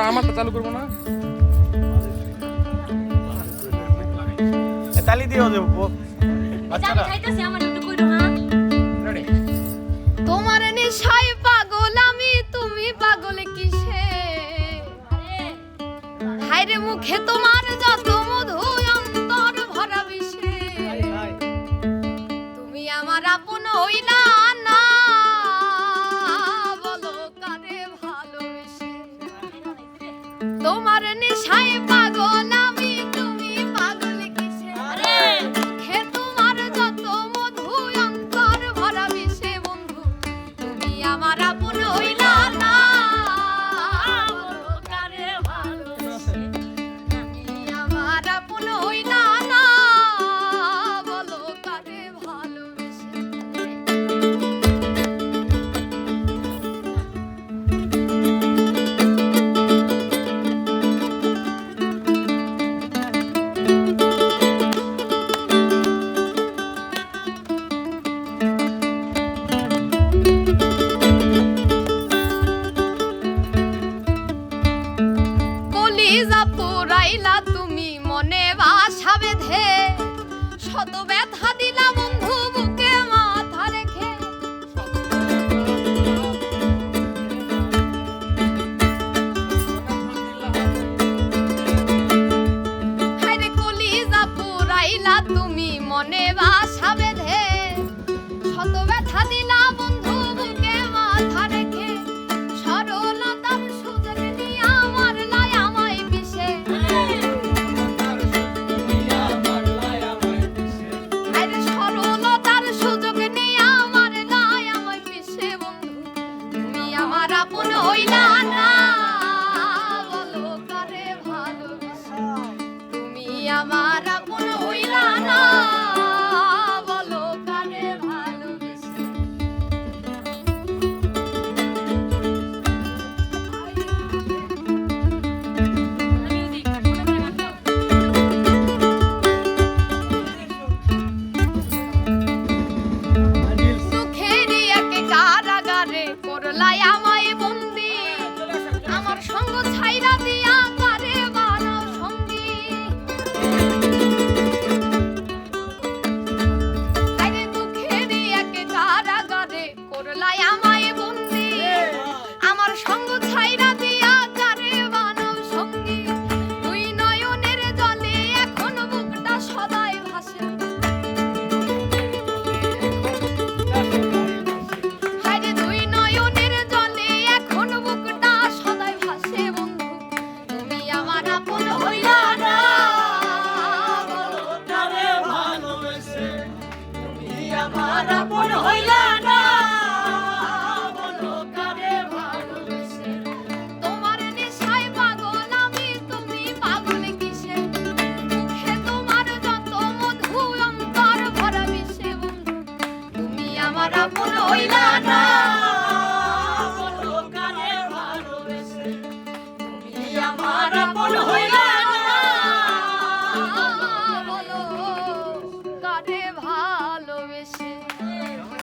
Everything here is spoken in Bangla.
আমারটা চালু করবো না তালি দিও দেবো বাচ্চারা খাইতেছি আমার একটু কইরো না রেডি তোমার নেশায় পাগল আমি তুমি পাগল কিসে হায়রে মুখে তোমার যত মধু অন্তর ভরা বিষে তুমি আমার আপন হইলা না বলো কারে ভালোবেসে তোমার নেশায় পাগল আমি তুমি পাগল কিসে মুখে তোমার যত মধু অন্তর ভরা বিষে বন্ধু তুমি আমার আপন হইলা না বলো কারে ভালোবেসে তুমি আমার আপন হইলা না বলো কারে ভালোবেসে কলিজা পুরাইলা তুমি মনে বাসা বেঁধে শত ব্যথা দিলা বন্ধু বুকে মাথা রেখে হায়রে কলিজা পুরাইলা তুমি মনে বাসা বেঁধে শত ব্যথা দিলা বন্ধু বুকে মাথা রেখে সরলতার সুযোগ নিয়ে আমার লাই আমায় পিছে আরে সরলতার সুযোগ নিয়ে আমার লাই আমায় পিছে বন্ধু তুমি আমার আপন হইলা না বলো কারে ভালোবেসে তুমি আমার আপন হইলা না বলো কারে ভালোবেসে সুখের এক কারাগারে করলাই আমায় বন্দি আমার সঙ্গ ছাইরা দিয়া